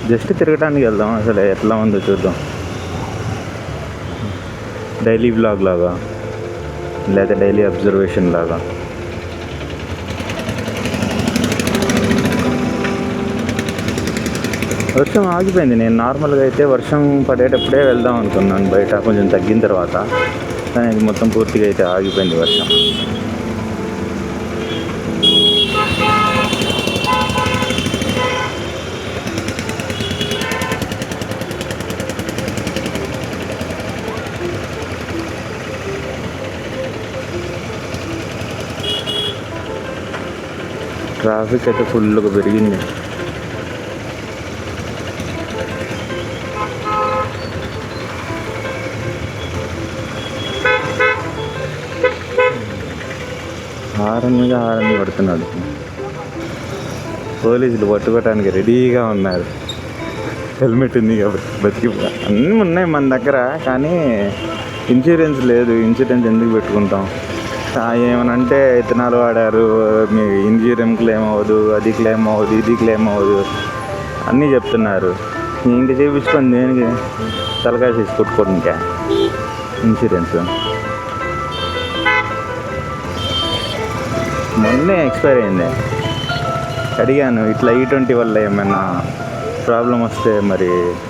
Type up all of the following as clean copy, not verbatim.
Just తిరగడానికి వెళ్దాం, అసలు ఎట్లా ఉందో చూద్దాం. డైలీ వ్లాగ్ లాగా లేదా డైలీ అబ్జర్వేషన్ లాగా. వర్షం ఆగిపోయింది. నేను నార్మల్గా అయితే వర్షం పడేటప్పుడే వెళ్దాం అనుకున్నాను బయట, కొంచెం తగ్గిన తర్వాత. కానీ అది మొత్తం పూర్తిగా అయితే ఆగిపోయింది వర్షం. ట్రాఫిక్ అయితే ఫుల్గా పెరిగింది. హారన్ మీద హారన్ పడుతున్నాడు. పోలీసులు పట్టుకోవడానికి రెడీగా ఉన్నారు. హెల్మెట్ ఉంది కాబట్టి బతికి. అన్నీ ఉన్నాయి మన దగ్గర, కానీ ఇన్సూరెన్స్ లేదు. ఇన్సూరెన్స్ ఎందుకు పెట్టుకుంటాం? ఏమనంటే ఇథనాల్ వాడారు, మీ ఇన్సూరెన్స్ క్లెయిమ్ అవ్వదు, అది క్లెయిమ్ అవ్వదు, ఇది క్లెయిమ్ అవ్వదు అన్నీ చెప్తున్నారు. ఇంక చేయించుకొని దేనికి? తలకాయ చేసి కొట్టుకోండి. ఇంకా ఇన్సూరెన్స్ మొన్నే ఎక్స్పైర్ అయింది. అడిగాను, ఇట్లా E20 వల్ల ఏమైనా ప్రాబ్లం వస్తే మరి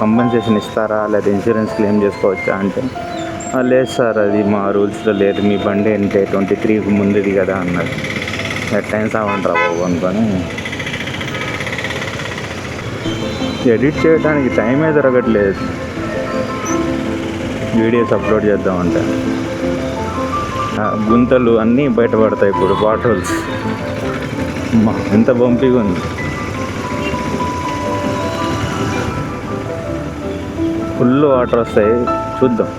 కంపెన్సేషన్ ఇస్తారా, లేదా ఇన్సూరెన్స్ క్లెయిమ్ చేసుకోవచ్చా అంటే, లేదు సార్, అది మా రూల్స్లో లేదు, మీ బండి అంటే 23కి ముందుది కదా అన్నారు. టైమ్స్ అవ్వంటారా బాబు అనుకొని ఎడిట్ చేయడానికి టైమే దొరకట్లేదు. వీడియోస్ అప్లోడ్ చేద్దామంటే గుంతలు అన్నీ బయటపడతాయి. ఇప్పుడు బాటిల్స్ ఎంత బంపీగా ఉంది. ఫుల్ వాటర్ వస్తాయి, చూద్దాం.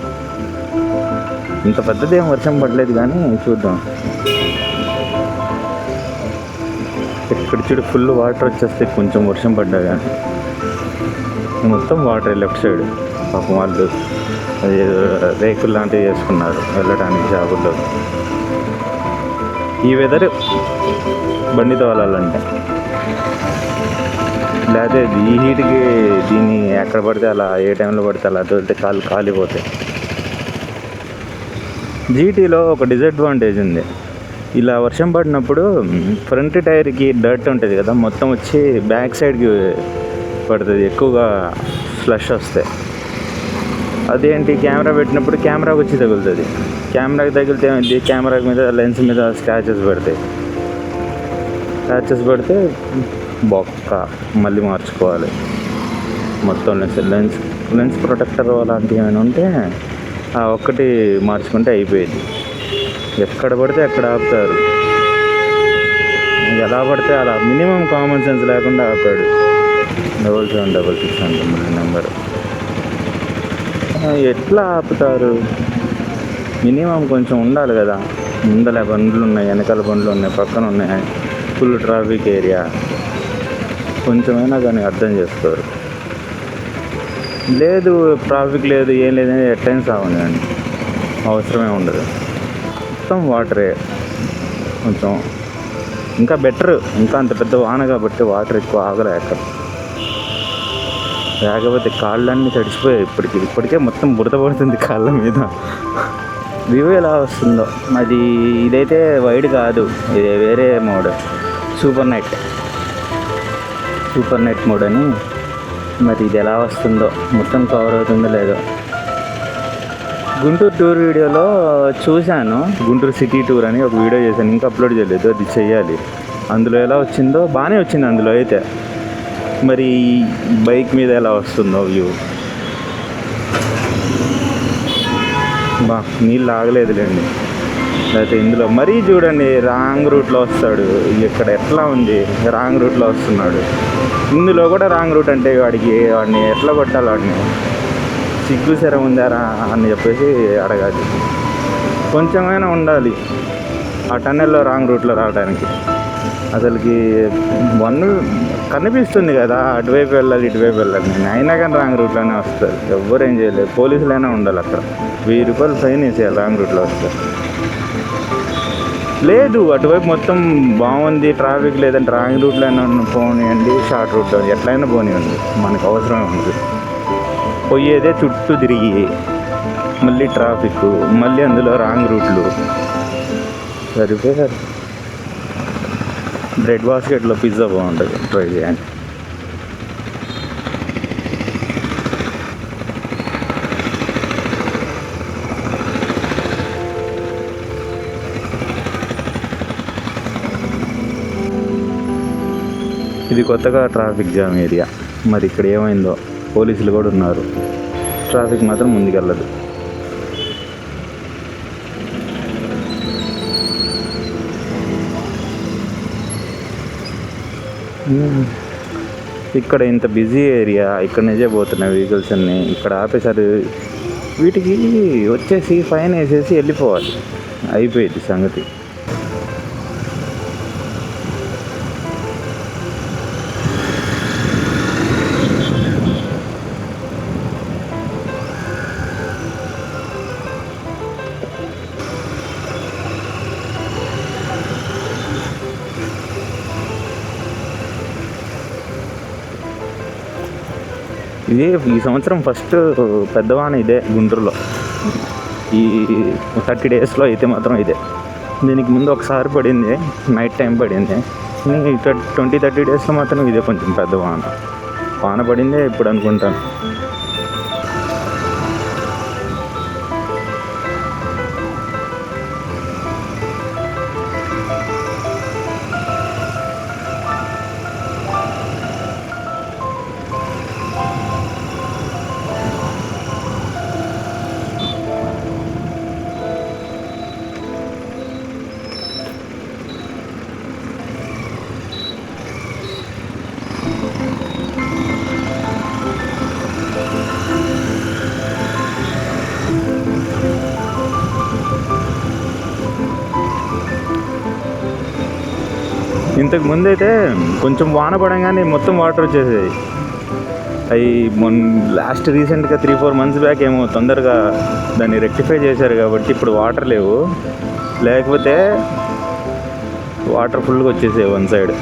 ఇంత పెద్దది ఏం వర్షం పడలేదు, కానీ చూద్దాం. ఇక్కడ చూడు, ఫుల్ వాటర్ వచ్చేస్తాయి కొంచెం వర్షం పడ్డా కానీ. మొత్తం వాటర్ లెఫ్ట్ సైడ్. పాపం వాళ్ళు రేకులు లాంటివి వేసుకున్నారు వెళ్ళడానికి షాపుల్లో. ఈ వెదర్ బండి తోలాలంటే, లేకపోతే ఈ హీట్కి దీన్ని ఎక్కడ పడితే అలా, ఏ టైంలో పడితే అలా తోలితే కాళ్ళు కాలిపోతాయి. జీటీలో ఒక డిసడ్వాంటేజ్ ఉంది. ఇలా వర్షం పడినప్పుడు ఫ్రంట్ టైర్కి డర్ట్ ఉంటుంది కదా, మొత్తం వచ్చి బ్యాక్ సైడ్కి పడుతుంది. ఎక్కువగా ఫ్లష్ వస్తాయి. అదేంటి, కెమెరా పెట్టినప్పుడు కెమెరాకి వచ్చి తగులుతుంది. కెమెరాకి తగిలితే కెమెరా మీద, లెన్స్ మీద స్క్రాచెస్ పడతాయి. స్క్రాచెస్ పడితే బొక్క, మళ్ళీ మార్చుకోవాలి మొత్తం. లెన్స్ ప్రొటెక్టర్ అలాంటివి ఏమైనా ఉంటే ఆ ఒక్కటి మార్చుకుంటే అయిపోయింది. ఎక్కడ పడితే అక్కడ ఆపుతారు, ఎలా పడితే అలా. మినిమం కామన్ సెన్స్ లేకుండా ఆపాడు. 7766 అంటుంది నెంబరు. ఎట్లా ఆపుతారు? మినిమం కొంచెం ఉండాలి కదా. ముందల బండ్లు ఉన్నాయి, వెనకాల బండ్లు ఉన్నాయి, పక్కన ఉన్నాయి, ఫుల్ ట్రాఫిక్ ఏరియా. కొంచెమైనా కానీ అర్థం చేసుకోరు. లేదు, ట్రాఫిక్ లేదు, ఏం లేదని ఎట్టైనా సాగుందండి, అవసరమే ఉండదు. మొత్తం వాటరే. కొంచెం ఇంకా బెటర్, ఇంకా అంత పెద్ద వాన కాబట్టి వాటర్ ఎక్కువ ఆగలే అక్కడ. లేకపోతే కాళ్ళన్నీ తడిసిపోయాయి. ఇప్పటికే మొత్తం బురద పడుతుంది కాళ్ళ మీద. వ్యూ ఎలా వస్తుందో. అది ఇదైతే వైడ్ కాదు, ఇది వేరే మోడ్, సూపర్ నైట్ మోడ్ అని. మరి ఇది ఎలా వస్తుందో, మొత్తం కవర్ అవుతుందో లేదో. గుంటూరు టూర్ వీడియోలో చూశాను, గుంటూరు సిటీ టూర్ అని ఒక వీడియో చేశాను, ఇంకా అప్లోడ్ చేయలేదు, అది చెయ్యాలి. అందులో ఎలా వచ్చిందో బాగానే వచ్చింది అందులో అయితే. మరి బైక్ మీద ఎలా వస్తుందో వ్యూ. నీళ్ళు ఆగలేదులేండి. అయితే ఇందులో మరీ చూడండి, రాంగ్ రూట్లో వస్తాడు. ఇక్కడ ఎట్లా ఉంది, రాంగ్ రూట్లో వస్తున్నాడు. ఇందులో కూడా రాంగ్ రూట్ అంటే వాడిని ఎట్లా కొట్టాలి? వాడిని సిగ్గు శరం ఉందారా అని చెప్పేసి అడగాలి. కొంచెమైనా ఉండాలి ఆ టన్నెల్లో రాంగ్ రూట్లో రావడానికి. అసలుకి కనిపిస్తుంది కదా, అటువైపు వెళ్ళాలి, ఇటువైపు వెళ్ళాలి. నేను అయినా కానీ రాంగ్ రూట్లోనే వస్తారు. ఎవ్వరేం చేయలేదు. పోలీసులైనా ఉండాలి అక్కడ. 1000 రూపాయలు ఫైన్ వేసేయాలి రాంగ్ రూట్లో వస్తారు. లేదు, అటువైపు మొత్తం బాగుంది, ట్రాఫిక్ లేదంటే రాంగ్ రూట్లో అయినా పోనీయండి, షార్ట్ రూట్ ఎట్లయినా పోనీయండి, మనకు అవసరమే ఉంది. పోయేదే చుట్టూ తిరిగి మళ్ళీ ట్రాఫిక్, మళ్ళీ అందులో రాంగ్ రూట్లు సరిపోయారు. బ్రెడ్ బాస్కెట్లో పిజ్జా బాగుంటుంది, ట్రై చేయండి. ఇది కొత్తగా ట్రాఫిక్ జామ్ ఏరియా, మరి ఇక్కడ ఏమైందో, పోలీసులు కూడా ఉన్నారు, ట్రాఫిక్ మాత్రం ముందుకెళ్ళదు. ఇక్కడ ఇంత బిజీ ఏరియా, ఇక్కడ నుంచే పోతున్నాయి వెహికల్స్ అన్నీ, ఇక్కడ ఆపేసారు. వీటికి వచ్చేసి ఫైన్ వేసేసి వెళ్ళిపోవాలి, అయిపోయింది సంగతి. ఇదే ఈ సంవత్సరం ఫస్ట్ పెద్దవాన ఇదే గుంటూరులో, ఈ 30 డేస్లో అయితే మాత్రం ఇదే. దీనికి ముందు ఒకసారి పడింది, నైట్ టైం పడింది. ఇక్కడ 20-30 డేస్లో మాత్రం ఇదే కొంచెం పెద్ద వాన పడిందే ఇప్పుడు అనుకుంటాను. ఇంతకు ముందు అయితే కొంచెం వాన పడంగానే మొత్తం వాటర్ వచ్చేసేది. అవి లాస్ట్ రీసెంట్గా 3-4 months బ్యాక్ ఏమో తొందరగా దాన్ని రెక్టిఫై చేశారు కాబట్టి ఇప్పుడు వాటర్ లేవు, లేకపోతే వాటర్ ఫుల్గా వచ్చేసాయి వన్ సైడ్.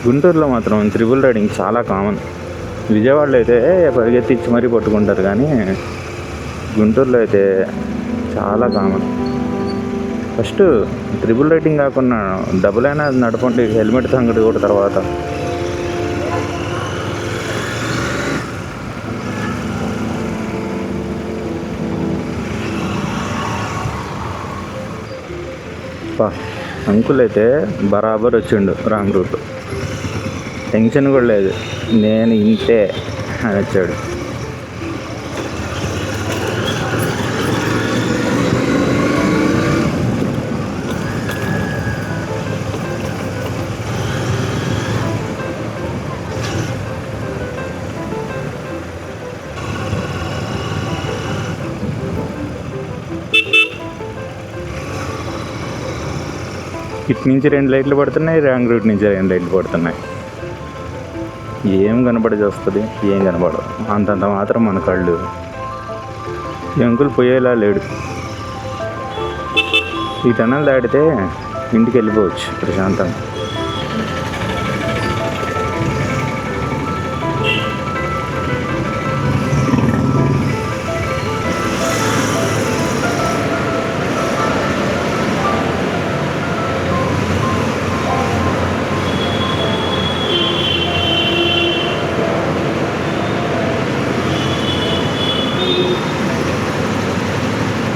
గుంటూరులో మాత్రం త్రిబుల్ రైడింగ్ చాలా కామన్. విజయవాడలో అయితే పరిగెత్తిచ్చి మరీ పట్టుకుంటారు, కానీ గుంటూరులో అయితే చాలా కామన్. ఫస్ట్ త్రిబుల్ రైడింగ్ కాకుండా డబుల్ అయినా నడపండి, హెల్మెట్ సంగతి కూడా తర్వాత. అంకుల్ అయితే బరాబర్ వచ్చిండు రాంగ్ రూట్, టెన్షన్ కూడా లేదు, నేను ఇంతే అని వచ్చాడు. ఇటు నుంచి 2 లైట్లు పడుతున్నాయి, రాంగ్ రూట్ నుంచి 2 లైట్లు పడుతున్నాయి. ఏం కనపడి వస్తుంది, ఏం కనపడదు, అంతంత మాత్రం మన కళ్ళు. ఈ అంకుల్ పోయేలా లేడు. ఈ టనల్ దాటితే ఇంటికి వెళ్ళిపోవచ్చు ప్రశాంతంగా.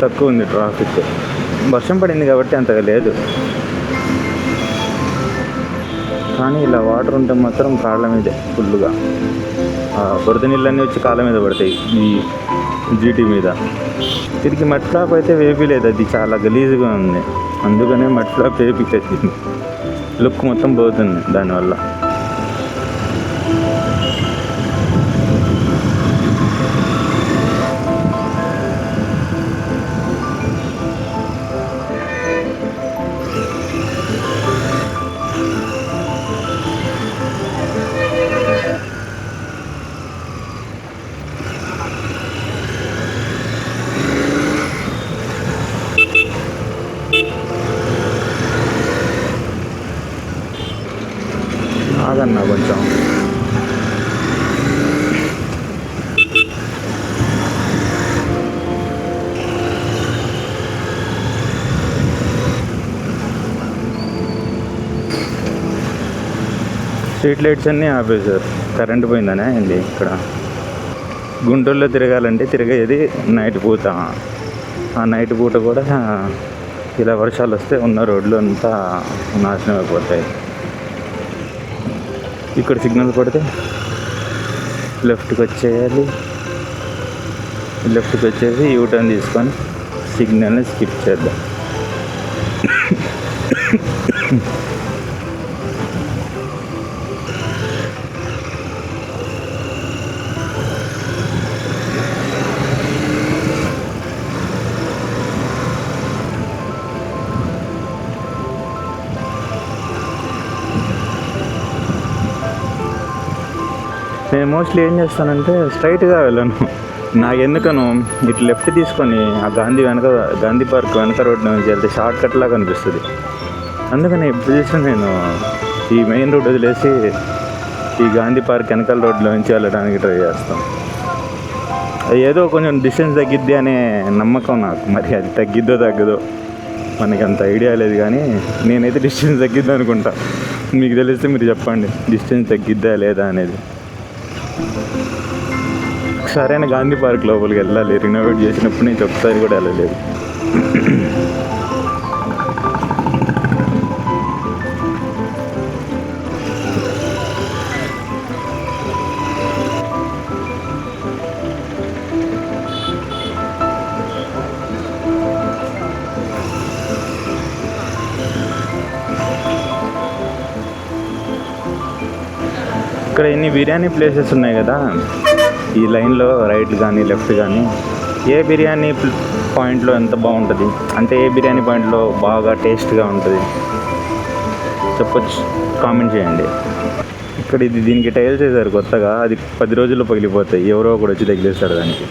తక్కువ ఉంది ట్రాఫిక్, వర్షం పడింది కాబట్టి అంతగా లేదు. కానీ ఇలా వాటర్ ఉంటే మాత్రం కాళ్ళ మీదే ఫుల్గా బురద నీళ్ళన్నీ వచ్చి కాళ్ళ మీద పడతాయి ఈ జీటీ మీద. తిరిగి మడ్ ఫ్లాప్ అయితే వేపి లేదు, అది చాలా గలీజ్గా ఉంది, అందుకనే మడ్ ఫ్లాప్ వేపి తెచ్చింది, లుక్ మొత్తం పోతుంది దానివల్ల. ఆగన్నా కొంచెం. స్ట్రీట్ లైట్స్ అన్నీ ఆపేశారు. కరెంట్ పోయిందనే అండి ఇక్కడ. గుంటూరులో తిరగాలంటే తిరిగేది నైట్ పూట. ఆ నైట్ పూట కూడా ఇలా వర్షాలు వస్తే ఉన్న రోడ్లు అంతా నాశనం అయిపోతాయి. ఇక్కడ సిగ్నల్ పడితే లెఫ్ట్కి వచ్చేయాలి. లెఫ్ట్కి వచ్చేసి యూటర్న్ తీసుకొని సిగ్నల్ని స్కిప్ చేద్దాం. నేను మోస్ట్లీ ఏం చేస్తానంటే స్ట్రైట్గా వెళ్ళను. నాకు ఎందుకను ఇటు లెఫ్ట్ తీసుకొని ఆ గాంధీ పార్క్ వెనక రోడ్ నుంచి వెళ్తే షార్ట్ కట్ లాగా అనిపిస్తుంది. అందుకని ఎప్పుడు చూసినా నేను ఈ మెయిన్ రోడ్ వదిలేసి ఈ గాంధీ పార్క్ వెనకాల రోడ్లో నుంచి వెళ్ళడానికి ట్రై చేస్తాను. ఏదో కొంచెం డిస్టెన్స్ తగ్గిద్ది అనే నమ్మకం నాకు. మరి అది తగ్గిద్దో తగ్గదో మనకి అంత ఐడియా లేదు, కానీ నేనైతే డిస్టెన్స్ తగ్గిద్దా అనుకుంటా. మీకు తెలిస్తే మీరు చెప్పండి, డిస్టెన్స్ తగ్గిద్దా లేదా అనేది. సరైన గాంధీ పార్క్ లోపలికి వెళ్ళాలి. రినోవేట్ చేసినప్పుడు నేను ఒకసారి కూడా వెళ్ళలేదు. ఇక్కడ ఇన్ని బిర్యానీ ప్లేసెస్ ఉన్నాయి కదా, ఈ లైన్లో రైట్ కానీ లెఫ్ట్ కానీ ఏ బిర్యానీ పాయింట్లో ఎంత బాగుంటుంది, అంటే ఏ బిర్యానీ పాయింట్లో బాగా టేస్ట్గా ఉంటుంది చెప్పొచ్చు, కామెంట్ చేయండి. ఇక్కడ దీనికి టైల్స్ వేసారు కొత్తగా, అది 10 రోజుల్లో పగిలిపోతాయి. ఎవరో ఒకడు వచ్చి తగిలేస్తాడు దానికి.